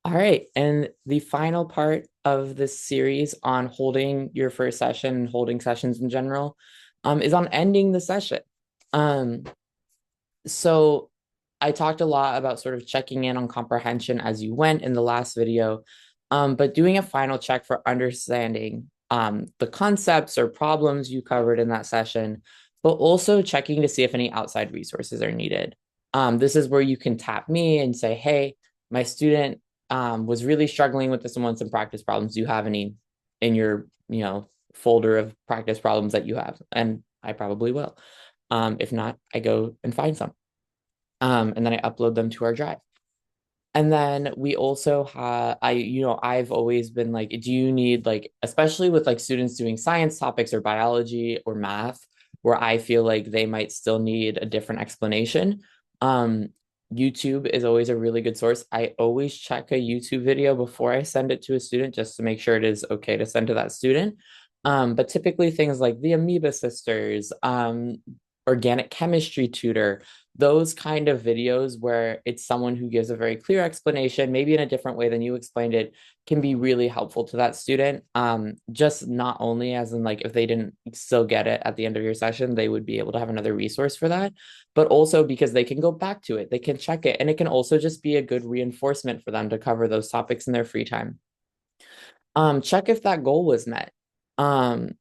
All right. And the final part of this series on holding your first session and holding sessions in general, is on ending the session. Um, so I talked a lot about sort of checking in on comprehension as you went in the last video, but doing a final check for understanding the concepts or problems you covered in that session, but also checking to see if any outside resources are needed. This is where you can tap me and say, hey, my student was really struggling with this and wants some practice problems. Do you have any in your, folder of practice problems that you have? And I probably will. If not, I go and find some. And then I upload them to our drive. And then we also have, I've always been like, do you need like, especially with like students doing science topics or biology or math, where I feel like they might still need a different explanation. Um, YouTube is always a really good source. I always check a YouTube video before I send it to a student just to make sure it is okay to send to that student. But typically things like the Amoeba Sisters, organic chemistry tutor, those kind of videos where it's someone who gives a very clear explanation, maybe in a different way than you explained it, can be really helpful to that student. Just not only as in like if they didn't still get it at the end of your session, they would be able to have another resource for that, but also because they can go back to it, they can check it, and it can also just be a good reinforcement for them to cover those topics in their free time. Check if that goal was met. Um,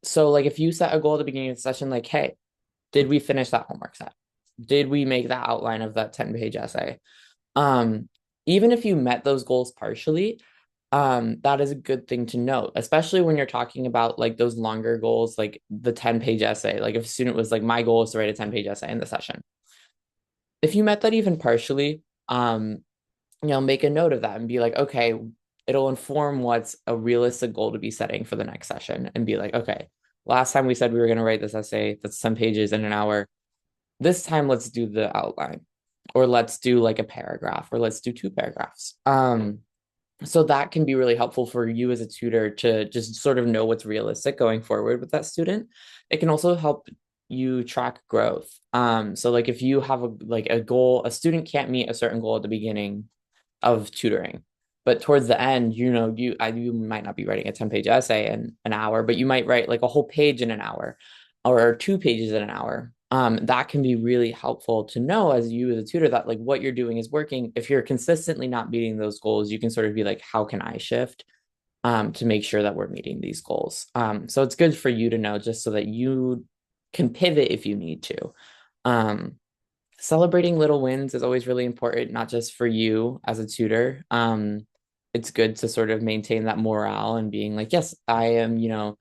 so like if you set a goal at the beginning of the session, like, hey, did we finish that homework set? Did we make that outline of that 10-page essay? Um, Even if you met those goals partially, that is a good thing to note, especially when you're talking about like those longer goals, like the 10-page essay. Like if a student was like, my goal is to write a 10-page essay in the session. If you met that even partially, make a note of that and be like, okay, it'll inform what's a realistic goal to be setting for the next session and be like, okay, last time we said we were going to write this essay that's 10 pages in an hour. This time let's do the outline, or let's do like a paragraph, or let's do two paragraphs. So that can be really helpful for you as a tutor to just sort of know what's realistic going forward with that student. It can also help you track growth. So like if you have a goal, a student can't meet a certain goal at the beginning of tutoring, but towards the end, you might not be writing a 10-page essay in an hour, but you might write like a whole page in an hour or 2 pages in an hour. That can be really helpful to know as you as a tutor that like what you're doing is working. If you're consistently not meeting those goals, you can sort of be like, how can I shift to make sure that we're meeting these goals? So it's good for you to know just so that you can pivot if you need to. Um, Celebrating little wins is always really important, not just for you as a tutor. It's good to sort of maintain that morale and being like, yes, I am,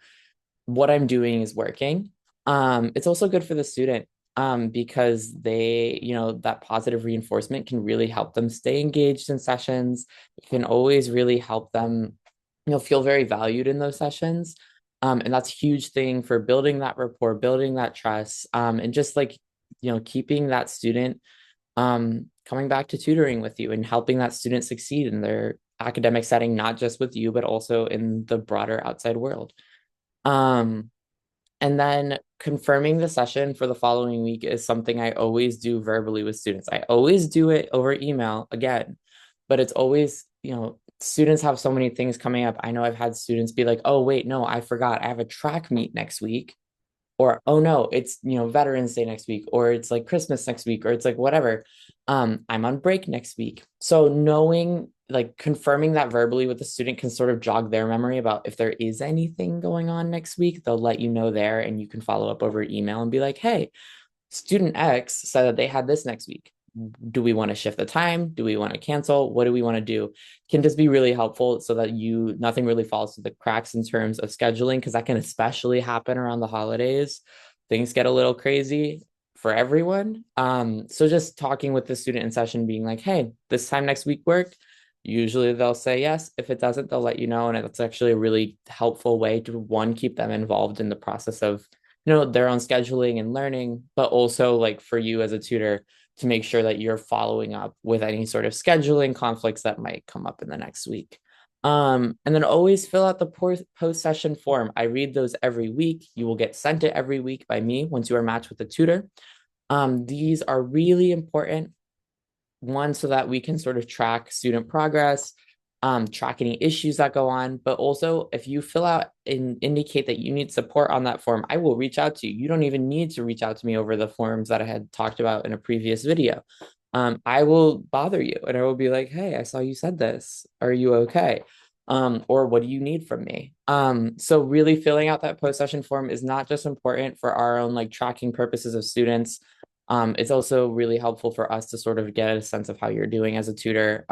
what I'm doing is working. It's also good for the student because that positive reinforcement can really help them stay engaged in sessions. It can always really help them, feel very valued in those sessions. And that's a huge thing for building that rapport, building that trust, and just like, keeping that student coming back to tutoring with you and helping that student succeed in their academic setting, not just with you, but also in the broader outside world. Um, and then confirming the session for the following week is something I always do verbally with students. I always do it over email again, but it's always, students have so many things coming up. I know I've had students be like, oh, wait, no, I forgot. I have a track meet next week. Or, oh no, it's, Veterans Day next week, or it's like Christmas next week, or it's like whatever. I'm on break next week. So knowing, like confirming that verbally with the student can sort of jog their memory about if there is anything going on next week, they'll let you know there and you can follow up over email and be like, hey, student X said that they had this next week. Do we want to shift the time? Do we want to cancel? What do we want to do? Can just be really helpful so that nothing really falls through the cracks in terms of scheduling, because that can especially happen around the holidays. Things get a little crazy for everyone. So just talking with the student in session, being like, hey, this time next week work? Usually they'll say yes. If it doesn't, they'll let you know. And it's actually a really helpful way to one, keep them involved in the process of their own scheduling and learning, but also like for you as a tutor to make sure that you're following up with any sort of scheduling conflicts that might come up in the next week. And then always fill out the post-session form. I read those every week. You will get sent it every week by me once you are matched with a tutor. These are really important one, so that we can sort of track student progress, track any issues that go on. But also, if you fill out and indicate that you need support on that form, I will reach out to you. You don't even need to reach out to me over the forms that I had talked about in a previous video. I will bother you and I will be like, hey, I saw you said this. Are you okay? Or what do you need from me? So really filling out that post-session form is not just important for our own like tracking purposes of students. It's also really helpful for us to sort of get a sense of how you're doing as a tutor.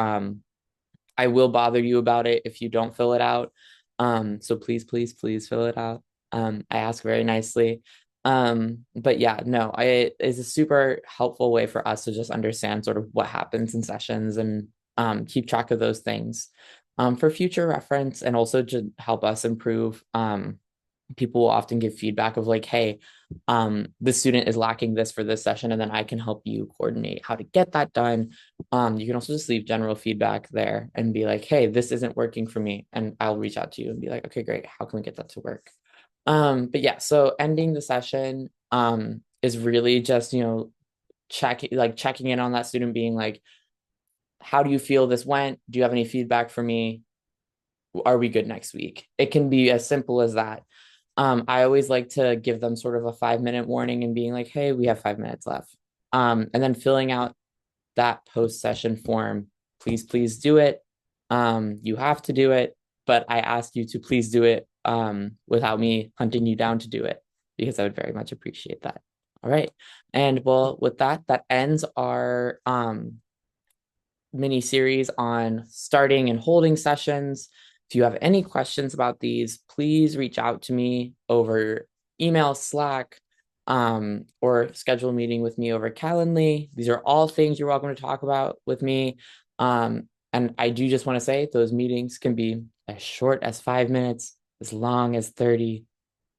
I will bother you about it if you don't fill it out. So please, please, please fill it out. I ask very nicely. But yeah, no, it's a super helpful way for us to just understand sort of what happens in sessions and keep track of those things for future reference and also to help us improve. People will often give feedback of like, hey, the student is lacking this for this session, and then I can help you coordinate how to get that done. You can also just leave general feedback there and be like, hey, this isn't working for me. And I'll reach out to you and be like, okay, great. How can we get that to work? But yeah, so ending the session is really just, checking in on that student, being like, how do you feel this went? Do you have any feedback for me? Are we good next week? It can be as simple as that. I always like to give them sort of a 5-minute warning and being like, hey, we have 5 minutes left. And then filling out that post session form. Please, please do it. You have to do it, but I ask you to please do it without me hunting you down to do it because I would very much appreciate that. All right. And well, with that, that ends our mini series on starting and holding sessions. If you have any questions about these, please reach out to me over email, Slack, or schedule a meeting with me over Calendly. These are all things you're welcome to talk about with me. And I do just want to say those meetings can be as short as 5 minutes, as long as 30,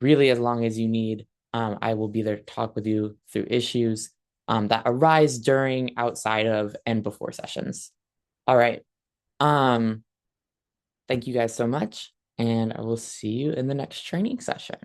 really as long as you need. I will be there to talk with you through issues that arise during, outside of, and before sessions. All right. Um, Thank you guys so much, and I will see you in the next training session.